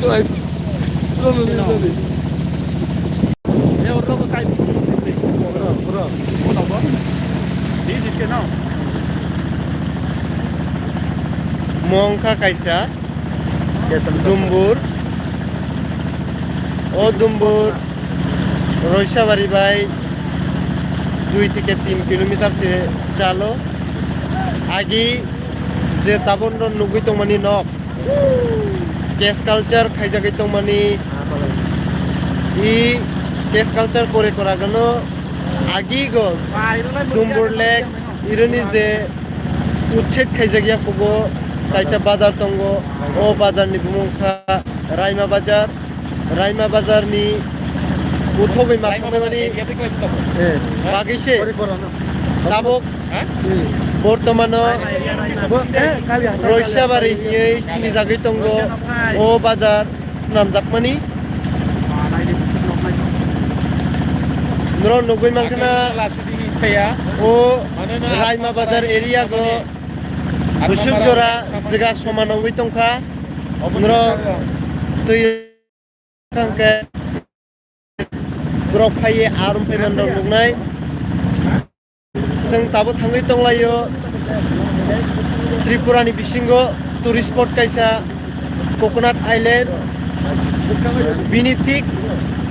Live. Ya orang kok kayak Bro. di channel. Mongka kaisa Dumbur Dumbur Roishabari bai 2 থেকে 3 kilometre से চালো আগে যে তাবন নুগুই তংমানি নক কেস কালচার খাইজাগৈ তংমানি ই case culture করে করাগানো আগে গো দুম্বুর লেক ইরনি যে উচ্ছেদ খাইজাগিয়া কবো কাইসা বাজার তঙ্গ ও বাজারনি বুমুখা রাইমা বাজারনি উঠবে মাথবে মানে বাগিছে তাবক বর্তমান রইসাবারি হিয়ে সিনি জাগৈ তঙ্গ ও বাজার নাম জাকমানি নগৈ মাংখানা ও রাইমা বাজার এরিয়া গো Rusuk jora jaga somana wi tongkha nro tui kangke brok phaye arum phaimon rok nugnai जों दाबो थाङै दंलायो त्रिपुरानि बिसिंगो टुरिस्ट स्पट कायसा कोकोनाट आइलैंड बिनि थिक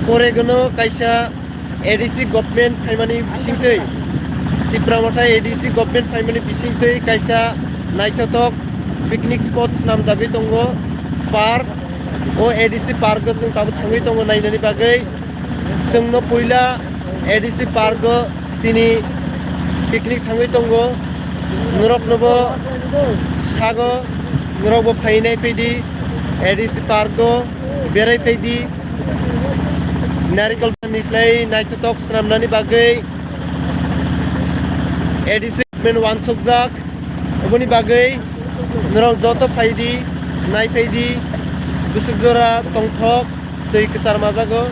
करेगनो कायसा एडिसि गभर्नमेंट फाइमानि बिसिंथै त्रिपुरामाथाय एडिसि गभर्नमेंट फाइमानि बिसिंथै कायसा नायथावथाव पिकनिक स्पट्स नाम जागै दङ पार्क ओ एडिसि पार्क जों दाबो थाङै दङ नायनायनि बागै जोंनो पहिला एडिसि पार्क दिनै पिकनिक थाङै दङ नरकनोबो सागो नरकबो फायनाय फैदि एडिसि पार्क बेराय फैदि नारिकलनिफ्राय नायथावथाव स्रामनानि बागै एडिसि मेन one सकजाक Ubuni bagai nurang joto faidi nai faidi busuk jora tongthok tei ketar majago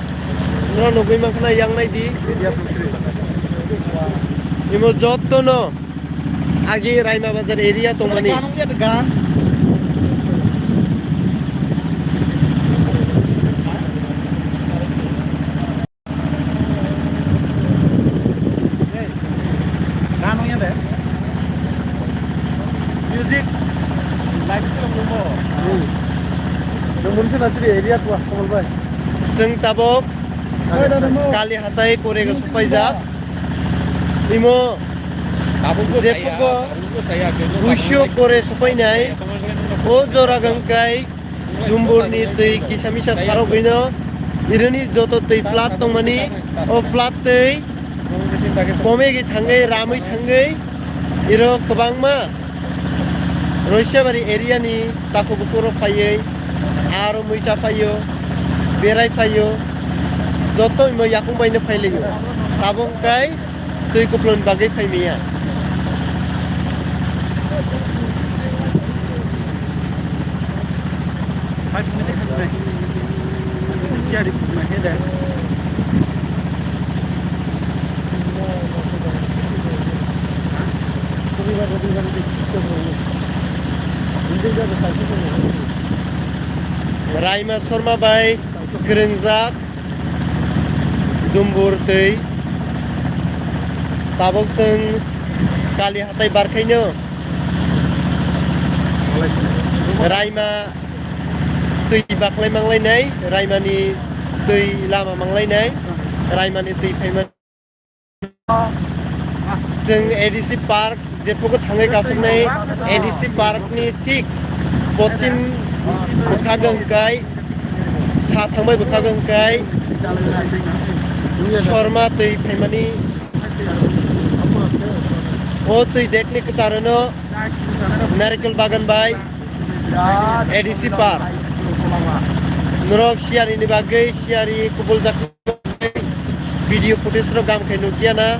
nurang nugui mangkhana yang nai di imo joto no agi Raima Bazar area tongmani जों ताबक काली हाथाय करेगा सफायजा इमो जेफुगो गुसियो करे सफायनाय ओ जरा गंकाय दुम्बुरनि दै किसामिसा साराव गइनो इरनि जतो दै फ्लाट दंमानि ओ फ्लाट दै कमेगि थाङै रामै थाङै इरो गोबांमा रइसाबारि एरियानि ताखुबुकुरो फायै आरो मैसा फायो बेराय फायो जत इमो याखुं बायनो फायलायो ताबंकाय दै गोफ्लोन बागै फायमिया Raima Sorma bai Grenjak Dumbur tei tabok जों काली हाथाय बारखायनो रायमा दै बाख्लाय मांलायनाय रायमानि दै लामा मांलायनाय रायमानि दै फायमान जों एडिसि पार्क जेफोरखौ थाङै गासैनाय एडिसि पार्कनि थिक पश्चिम बुखागंकाय सा थांबाय बुखागंकाय शर्मा दै फायमानि ओ दै देखनि कचारनो नारिकल बागान बाय एडिसि पार्क नरक सियारिनि बागै सियारि कुबल जाखै भिडिअ फुटेज रो गामखै नुदियाना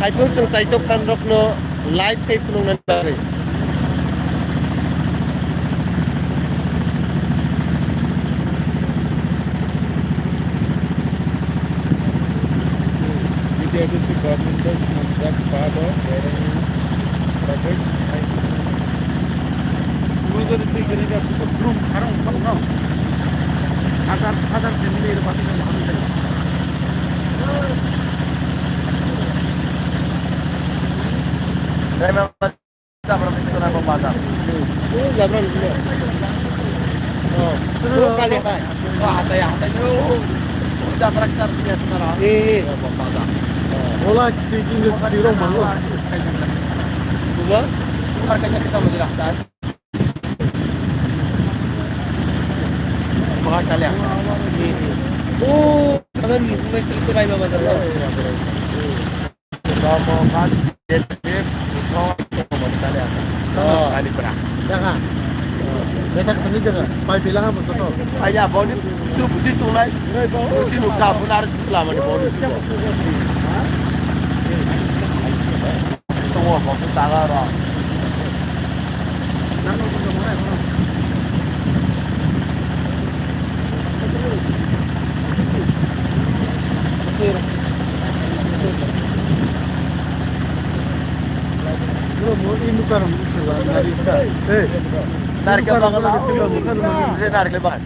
खायफोर जों साइटआव खानरकनो लाइभ खै फुनंनानै बागै Edisi government is not part of project. We will be getting a room. Saya memang tak profesional pembaca. Zabran dulu. Oh, dua kali apa? Wah, saya itu sudah traktor dia sekarang. Pembaca. Ola seeking is zero mango. Dua. Harganya kita menjelaskan. Bahas kalian. Oh, ada mesra itu baik banget loh. Kamu kan jadi mau kalian. Oh. Kali berapa? Jangan. Beta kesini jangan. Pai bilang apa tuh? Ayah boni itu pusing tunai. Pusing luka pun harus selama di boni. Semua kau tangan orang. Bro, mau ini kan dari kita. Narik ke belakang lah. Dia narik ke belakang.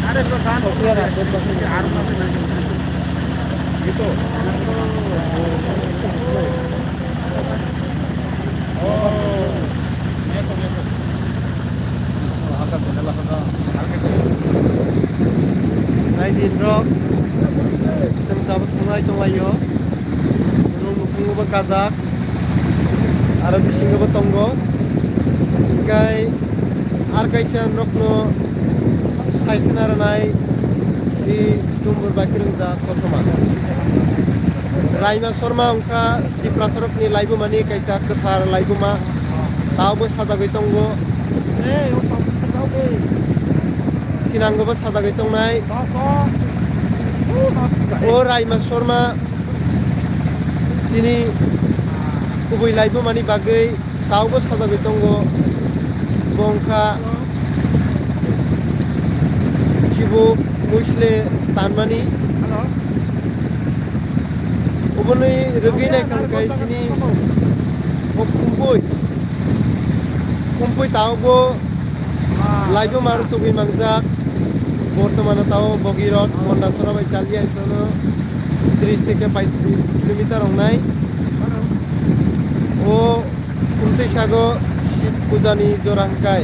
Ada perusahaan. Gitu. Naik di drop. Kita dapat mulai tungayo. Nunggu berkazak. Ada bising bertonggo. Kai arkaisian rokno saitnar nai di tumbur bakirung da kosoma. Raima Sorma ongka di prasarok ni laibu mani kaisa ketar laibu ma tau bos sada gitonggo. Kinanggo bos sada gitong nai. Oh Raima Sorma ini kubui laibu mani bagai tau bos sada gitonggo. Bongka Cibu Musle Tanmani Ubunai Rugina kan kai sini kumpui tahu bo laibu maru tugi mangzak Bortomana tahu Bogirot Mondasora bai Chalia isono 30 থেকে 35 kilometre onai o Kunti Sago Pujani Jorangkai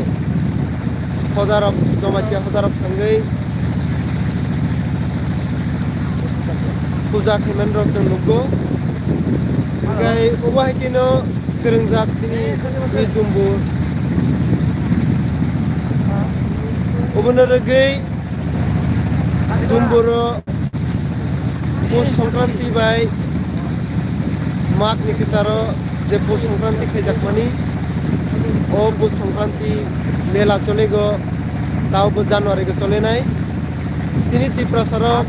Hodarab Domacia Hodarab Sangai Puja Kemenrok dan Lugo Kai Ubah Kino Kerengjak sini di Jumbur Ubana Regai Jumburo Pus Songkranti Bai Mak Nikitaro Je Pus Songkranti Kejak Mani O Pus Songkranti Mela Chole Go Tau Pus Januari Go Chole Nai Sini Ti Prasarok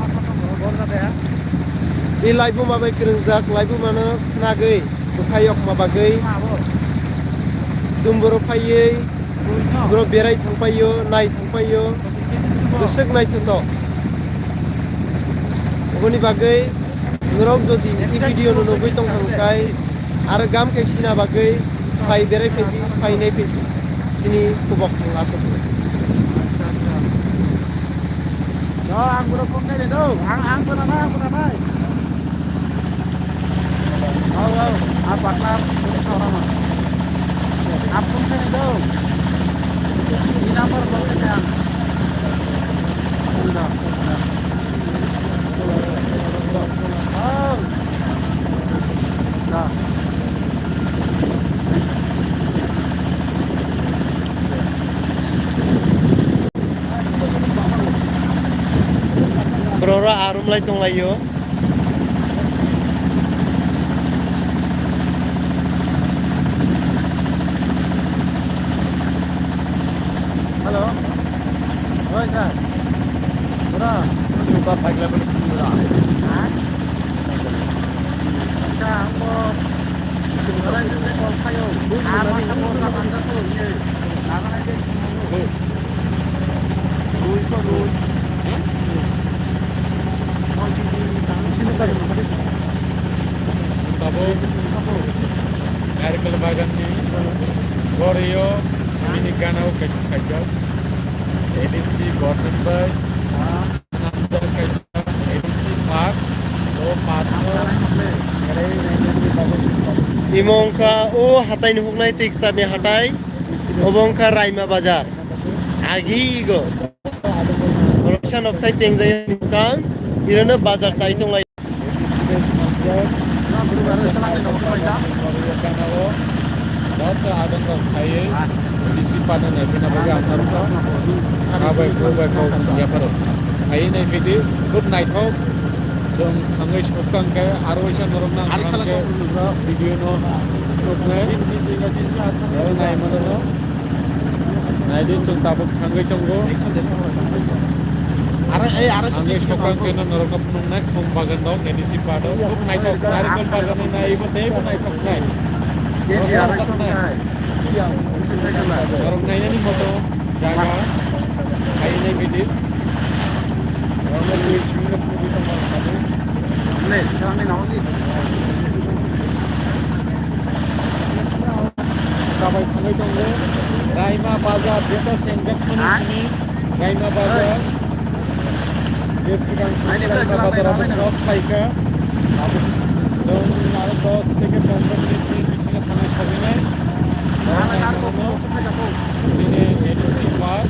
Di Laibu Mabai Kerengjak Laibu Mana Nagai Bukhayok Mabagai Dumburo Payei Bro Berai Thangpayo Nai Thangpayo Gusek Nai Tuto Ubuni Bagai Ngerok Jodi Di video Nunugui Tong Hangkai Ara Gam Kaisina Bagai Pai Berai Peti Pai Nai Peti Sini Kubok Ngasuk Ang pura pun ni tu. Ang pura mai. Apa nak orang mah? Apa pun ni tu. Ini nomor boleh ni. Nah. Brora arum lai tong layo Halo. Oi, Sir. Bro, Cuba baik level pura. Hah? Kamu sebenarnya itu kau kayu. Apa kamu lakukan tu? Apa lagi? Rui. Dari kelembagaan ini, Goryo, ini ganau kaisa edisi Gothenburg namda kaisa edisi Park lo Park imongka o hatai ni huknai tiksa ni hatai obongka Raima Bazar agi go Roisha noktai tengjai kang irana bazar chai tonglai Data ada kau saya edisi pada nabi nabi antar kau kabai kau ya baru saya ni video good night ho जों थाङै सप्तांके आरोइसा नरमना आरोइसा video नो नोकने नाय मोनो नायदि जों Tabuk थाङै दंगो आरो थाङै सप्तांके नरमना पुननाय खम बागान दं एडिसि पादो खूब नायथाव नारिकल बागान नायबो देबो नायथाव नाय नरमनायनि मतो जागा खायनाय बिदि Kabai थाङै दंङो Raima Bazar बेटा सेंग्राफोरनि Raima Bazar बे सिगां Raima Bazar आव फायखा जों आरो 10 থেকে 15 मिनिटनि बिथिङाव थांनो साबिनाय दिनै एडिसि पार्क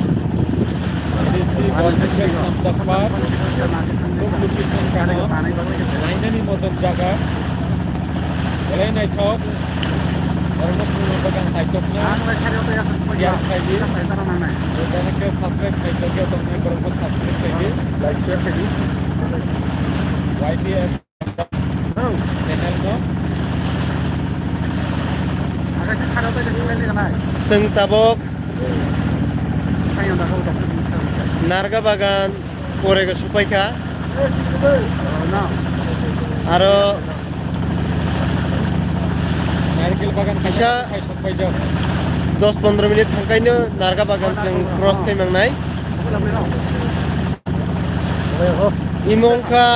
एडिसि गल्डेन नामदा पार्क सब लोकेशन कानो नायनायनि मोजां जागा बेलाय नायथाव आरो पुनो बागान साइटआवनो यार खायदि ओदानके साबस्क्राइब खायदि दंनाय बरखौ साबस्क्राइब खायदि लाइक शेयार खायदि YTS चैनल नो जों tabok Narga Bagan Korega Supaika aro नारिकेल बागान Bisa 10-15 menit थांखायनो Narga Bagan जों cross खालामनाय imongka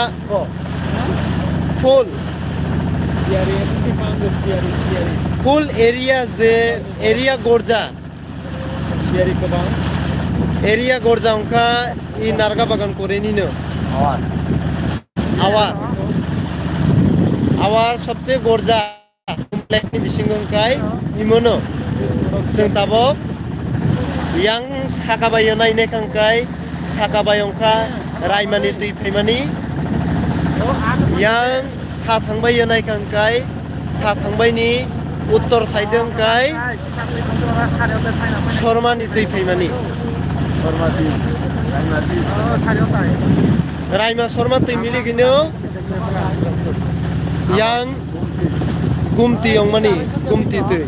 full area je area gorja Siari kebang area gorja ongka I Narga Bagan koreni no awar सबसे gorja kompleks bisingongkai imono जों tabok yang sakabayo naine kangkai sakabayongka Raimani tui phaimani yang sa thangbayo nai kangkai sa thangbaini uttor side ongkai Sormani tui phaimani Raima Sorma tui miligino yang Gumti ongmani Gumti tui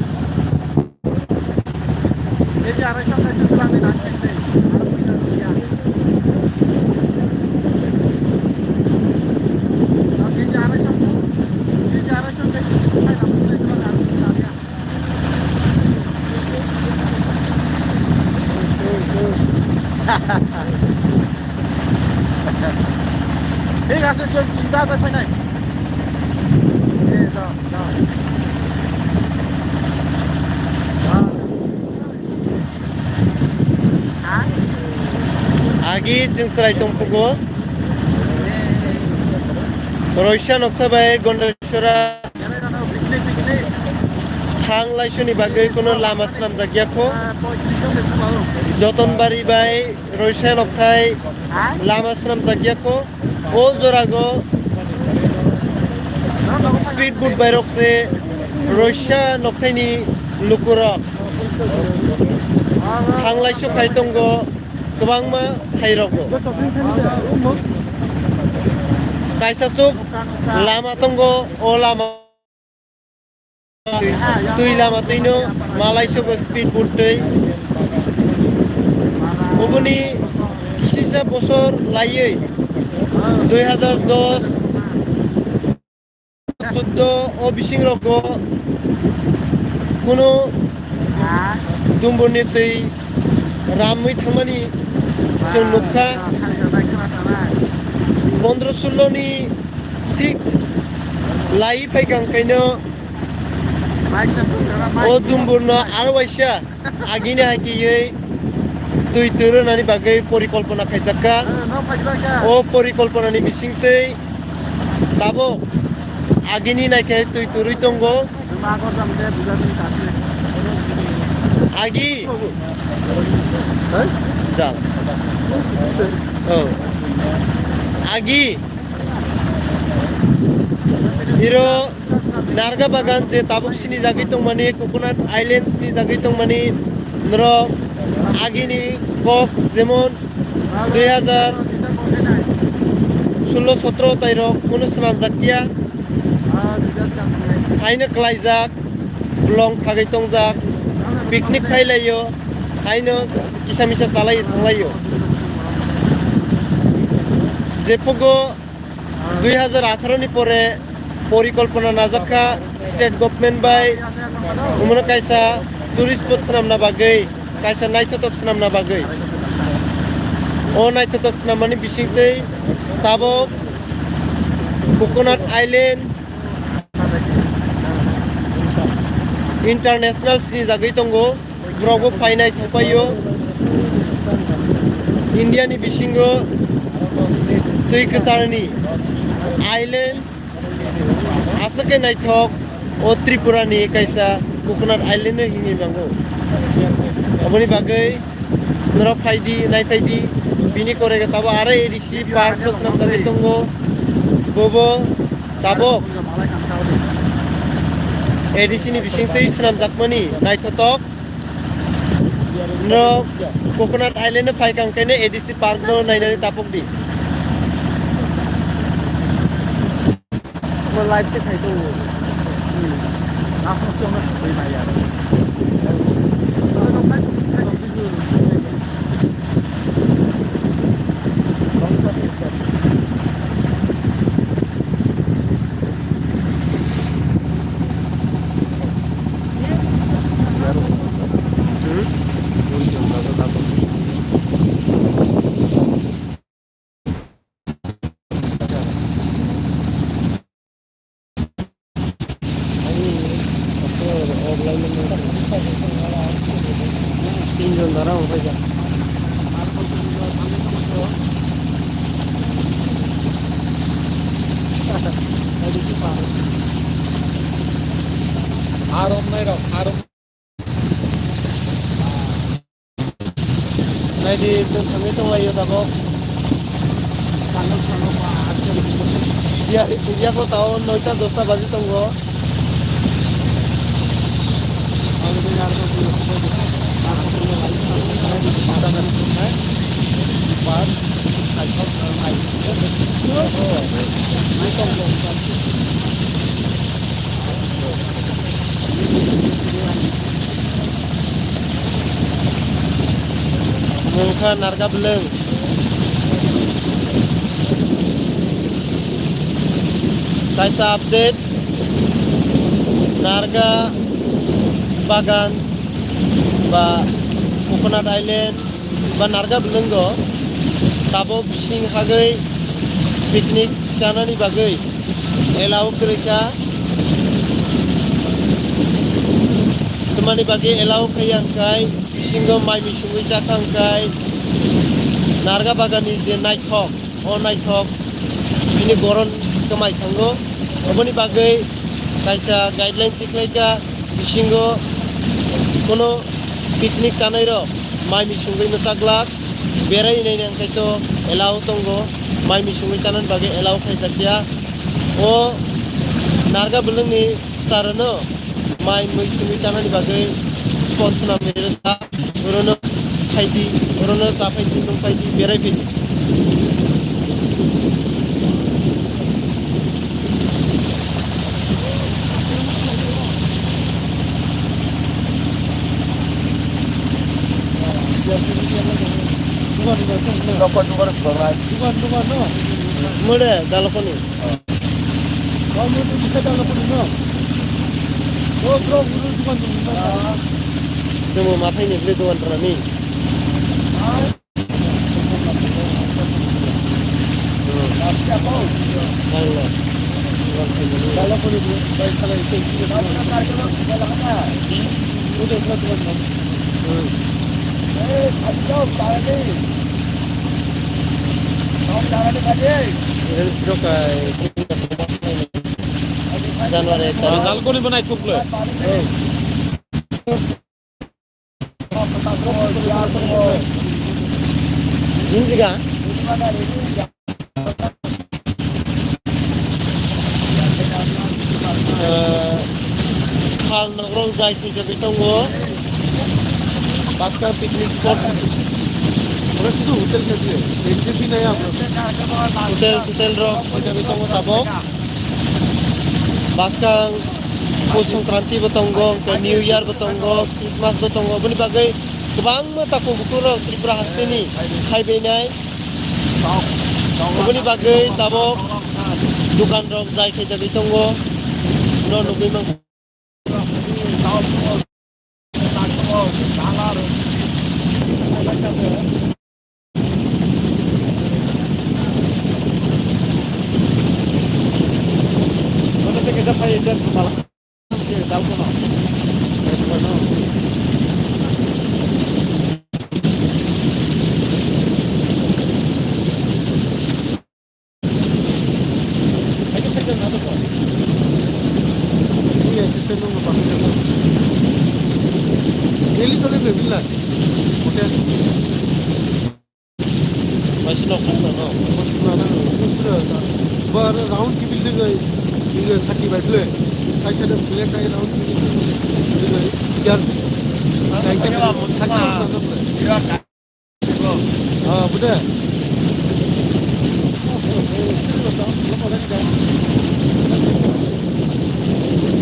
ঠিক আছে চল চিন্তা করতে নাই agi जों serai tongpugo Roisha noktabai Gondeshwara थांलायसोनि बागै कोनो लामा सालाम जागियाखौ जतनबारि बाय Roisha नक्थाय लामा सालाम जागियाखौ ओ जरागो स्पीड बोट बायरकसे Roisha नक्थायनि लुकुरक थांलायसो फायतंगो गोबांमा थाइरगो कायसासुक लामा तंगो ओ लामा Tui lama tuino malai sobo speed boat tui Oboni kisisa bosor layei 2010 14 o bising roko Kuno Dumboni tui Ramui thamani Jeng nukha 15-16 ni Tik Lai paikang kaino O dumburno aro waisa agini hakiye tui turunani bagai porikolpona kaisaka o porikolponani bisingtei tabo agini naikai tui turui tongo agi jal oh agi hiro narga bagan je tabuk sini jagi tong mani coconut island sini jagi tong mani nro agini kok jemon 2016-17 tairo kuno senam jakia haine klaijak blong phagai tongjak picnic khailayo haino kisa misa chalai thanglayo jepogo 2018 ni pore পরিকল্পনা নাজাকা state government বাই উমনো কাইসা tourist spot সামনা বাগৈ কাইসা নাইথতক সামনা বাগৈ ও নাইথতক সামনি বিসিংতৈ তাবক কোকোনাট আইল্যান্ড ইন্টারন্যাশনাল সিনি জাগৈ তঙ্গো ব্রগো ফাইনাই থাপাयो ইন্ডিয়ানি বিসিঙ্গো তুই কচারনি island asake naithok o Tripura ni kaisa coconut island no hingi mango aboni bagai nora faidi nai faidi bini korega tabo are edisi park plus nam dagi tongo bobo tabo edisi ni bisingtei snam jakmani naithotok no coconut island no phai kangkene edisi park no nainani tapok di live ke thai tu aku cuma beli bayar Tinjau darah apa aja? Arom merah, arom. Nah di kami tu ayo tabok. Dia ko tahu noita dosta baju tunggu. Mungkin narga belum. Kaisa update narga bagan ba coconut island ba narga belenggo tabo bising hagai picnic janani bagai elau kereka temani bagai elau kayang kai bisinggo mai misungui cakang kai narga bagan ni je night hawk o night hawk ini goron kemai tanggo oboni bagai kaisa guideline tiklaika bisinggo kono picnic kanairo mai misungui masaglak berai nei nang kaito elau tongo mai misungui kanan bagi elau kaisa tia o narga beleng ni tarano mai misungui kanan bagi sponsor na mereta orono kaiti orono tapai tindung kaiti berai piti Muda telepon ni. Kamu tu bisa telepon ni. Oh, bro, guru cuma tu. Cuma maafin ni beli tuan terani. Siapa? Allah. Januari Dalgoni banai tukle. ini juga hal nongkrong jai jadi tunggu pasca piknik spot hotel rock jadi tunggu tabok pasca Pus Sangkranti betonggo, ke New Year betonggo, Christmas betonggo, beni bagai kebang tako bukurok Tripura Hastini, Hai Benai, beni bagai tabok dukan rock jai kita betonggo, non nubi mang. Mana kita pakai dan malah. Dalgono. Ayo kita nado ko. Iya, kita nunggu bangun. Daily chole bebilla. Hotel. Masih nak kan no. Bar round ki building hai. Ini sati batle. Saya ada pilih kaya round ki. Jar. Saya ah, betul.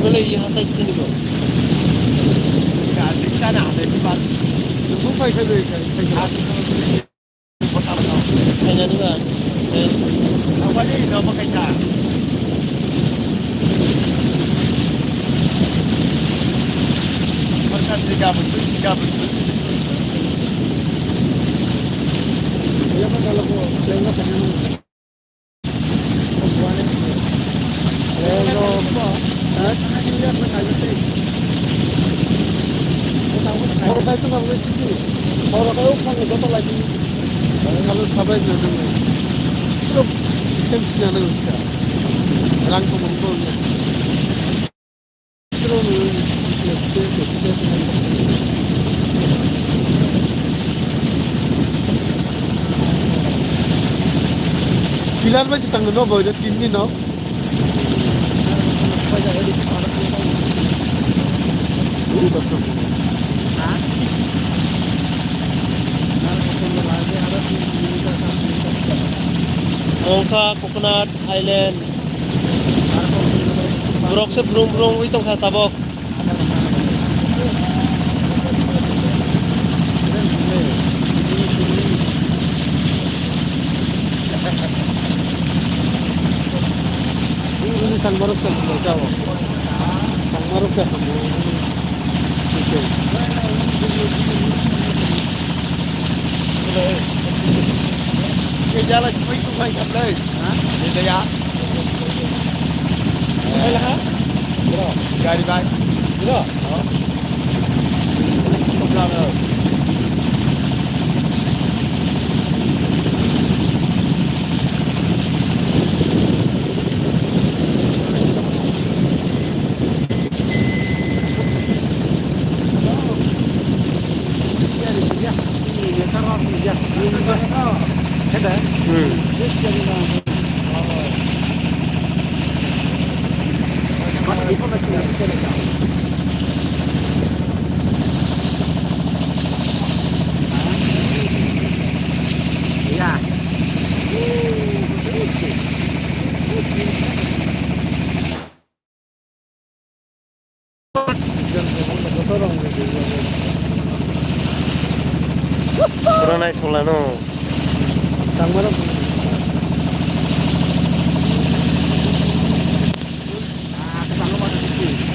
Boleh ya hatta sini ko. Kan sana ada di bawah. Tunggu kaya kaya. Kaya ni kan. Apa ni nama kaya? Tiga betul. Ya kan kalau lengah pengen. Orang itu nggak boleh cuci. Orang kalau kan itu lagi. Kalau sampai jadi. Terus tempatnya ada. Langsung muncul. Terus Pilar masih tanggung no boy, ini no. Ongka Coconut Island. Brok se brung itu kan tabok. Ini sangmarok kan jauh. Sangmarok kan. Cái giá là mấy cũng phải cầm lên. Hả? Đi giá. Đây là hả? Được. Gài đi bay. Được. Đó. Không làm đâu. Kurang naik thola no. Tangmarok.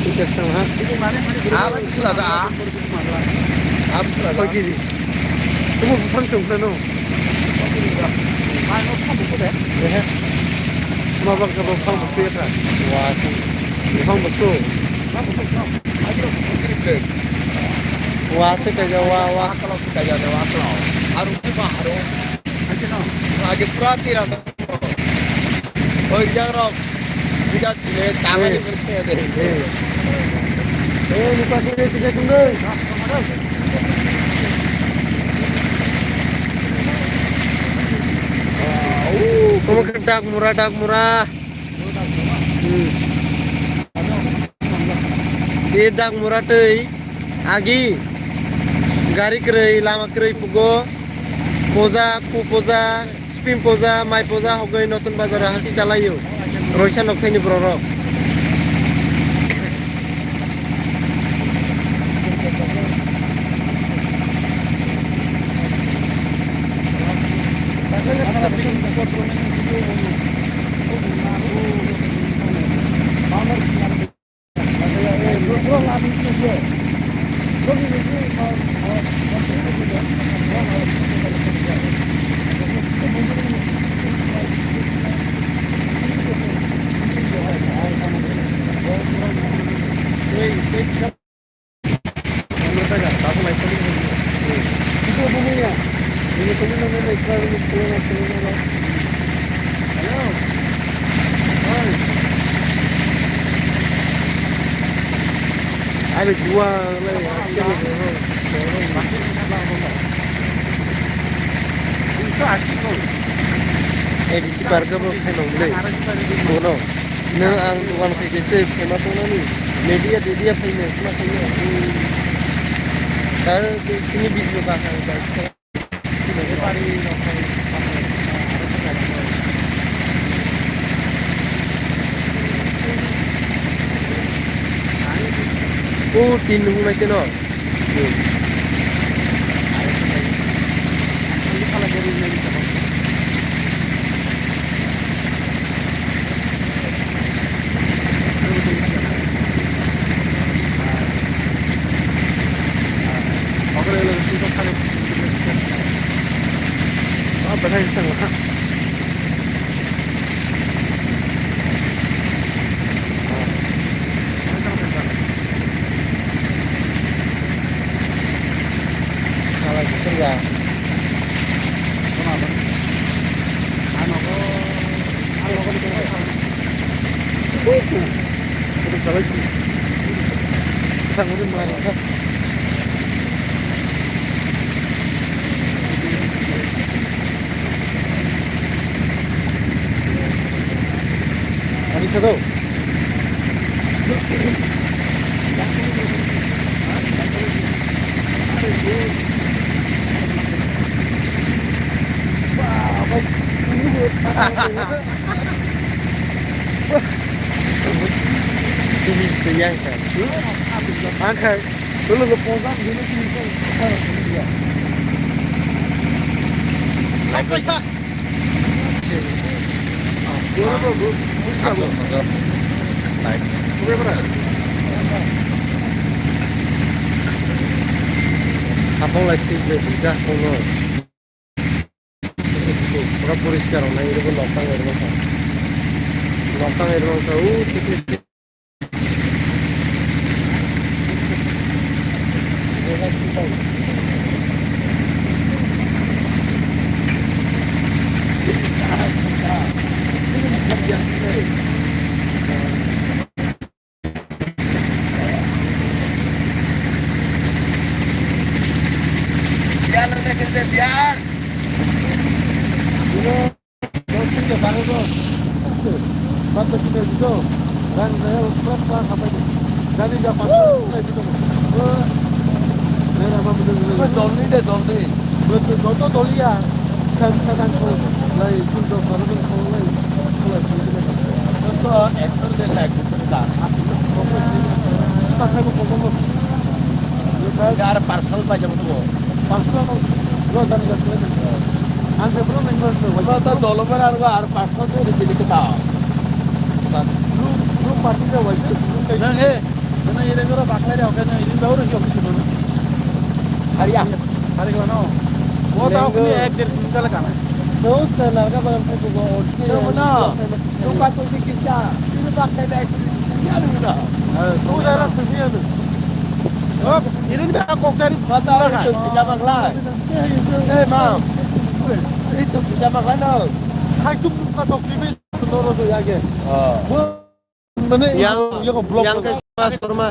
Tiket setengah. Apa sudah ada? Apa sudah ada? Pagi. Kamu pulang ke no? Mau kamu deh? Ya. Mau kamu pulang ke Wah. Không một số. Wah, saya kerja wah. kalau kita jadi wakil harus juga harus aja perhatian oh jangan jika sih tangan dibersihkan deh Lupa sini tiga tunggu. Kamu dak murah. Dak murah teh. Agi. Gari kerai, lama kerai pugo. Poza, ku poza, spin poza, mai poza, hogai notun bazar hati chalayo. Roisha nokai ni broro. Ada dua edisi parka bro kenong le bono ne ang dukan ke se kema to nani media famous na kini kar kini video ka kan ka ne pari no oh tin hung mai se no Berapa sang salah gitu ya. Kenapa? Udah salah sih. Sang udah mana? Bisa tuh. Ini yang kan. Angkat. Dulu leposan dulu sini. Sampai ya. Apa lagi sudah kono. Pura puriskar na ini pun lopang air masa. Biar. Parcel aja betul. Parcel dolo benar parcel tuh di kita. Belum party dah wajib. Nah karena ini kalau bakal ada kan ini baru sih office dulu. Hari mana? वो तो अपनी एक दिन निकल का ना तो उसका लड़का बगल में तो वो तो ना तो बात तो किसका तू बात कर रहा है 미안합니다. 소자랑 불미하는. 이런 데 꼭자리 Kata itu kerja maklai. Mam. Itu kerja maklai. 칼tum 가서 비비 너로도 야게. Oh. yang yang sama surma.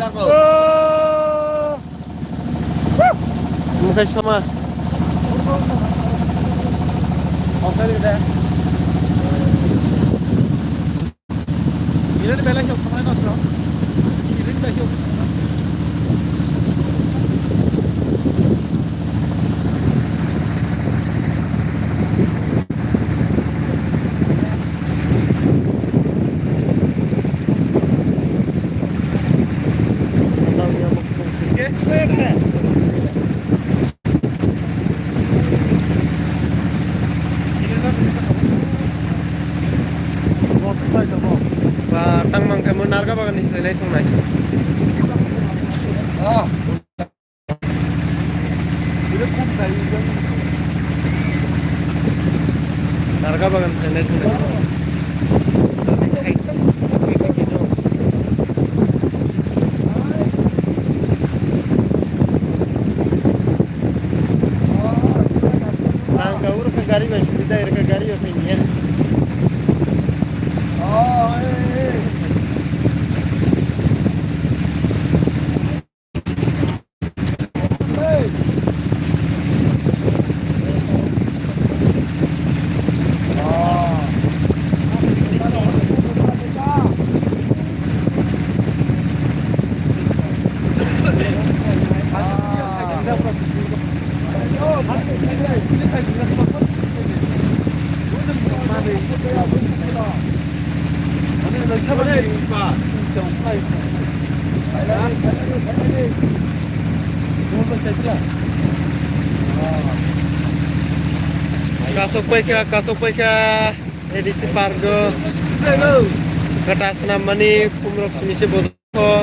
Muka sama. Ini bela hidup kemana sih? Ini bela hidup. Và tăng bằng cảm ơn các bạn đi lấy thùng này. Narga bagan lấy thùng này. Nang kau urus gari masih tidak irka gari apa ini ya? Kasupay ka edisi pargo kertas namani pumrok semisi bodoh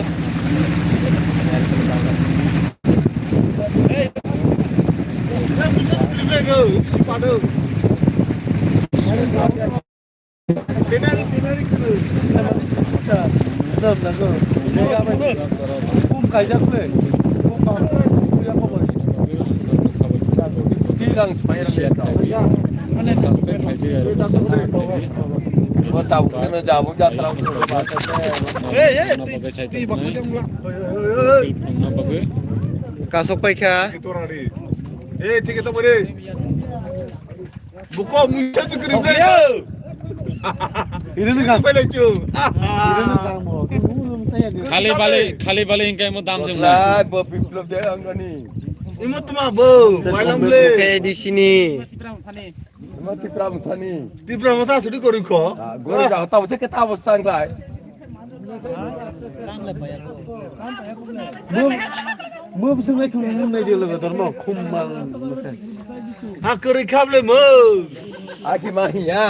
Tilang supaya Mau tahu sana jauh jatuh kasupay ka ठीक है तो बड़े बुको मुझे तो करीब नहीं ini kan पहले क्यों खाली बाले इनका mau दाम से Lah, berbiblop dia orang ni. इमत मा बो वाइलम ले kayak di sini Mati Pramthani. ती प्रमता सुडी करू को Gua dah tahu saya kita bos tang lai. 뭐 무슨 왜 그런 놈 내디를 더머 콤망 हा करी खाबले म Aki mahia.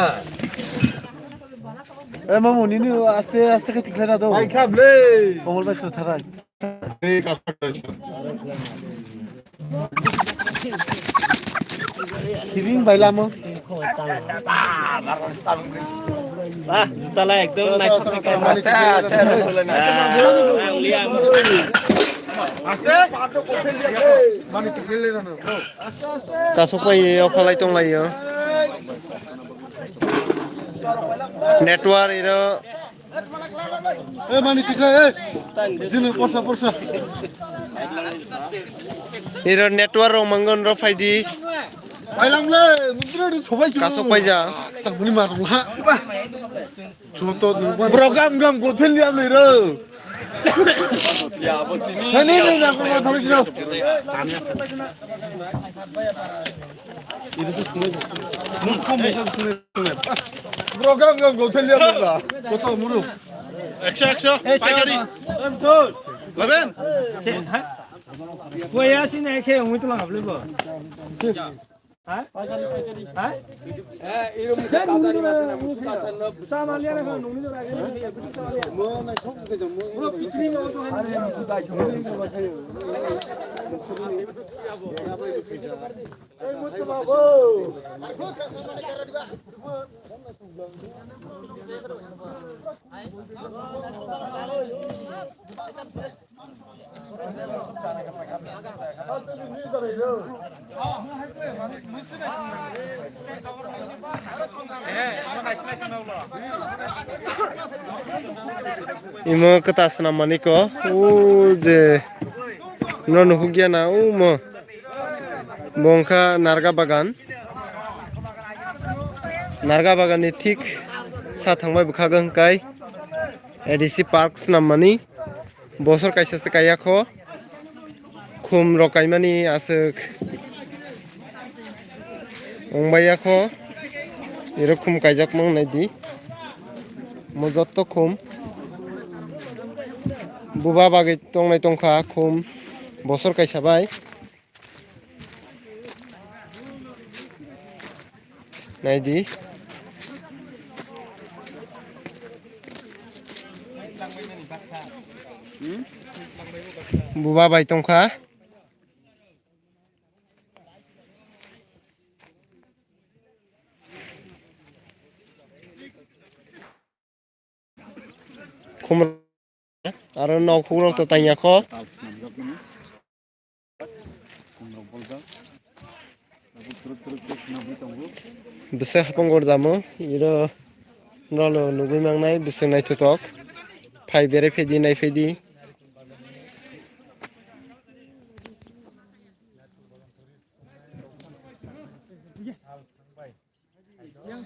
마모 니니 아스테 아스테 그 티클라도 भाई खाबले 엉을 바스 타라 ए का 기린 바일라모 Setelah itu naik Aste aste boleh nak. kasupay opalai tong lai yo network iro mani tikla jinu porsa iro network rong mangon ro faidi भाइलामले मुद्रे छोबाय kasupay ja मुनि मारुला छोतो programme गम गोथेल दियामले रो Ya bos ini. नहीं ना को थोड़ी C program गम गोथेल दियामले go to मुरु action पाइकारी 둘 라벤 Kuyasin eke muito lang ablibo. Irum kata ni masih nak kata nak. Sama lihat kan nuni tu lagi. 뭐 나 속게 좀 Pitri mau tu kan. Sudah cuma. Imo ketas nama niko, je, non hugiana bongka narga bagan ni tik sathangbai bukhagang kai ADC Parks namani bosor kaisa se kayako khum rokaimani asuk ongbayako erokom kaijak mangnai di mojotto khum buba bagui tongnai tongkha khum bosor kaisa bai naidi buba bai tongkha khum aro nokhugrok to taiyako bese hapongor jamo iro nolo nugui mangnai bese naithotok phai bere phedi nai phedi yang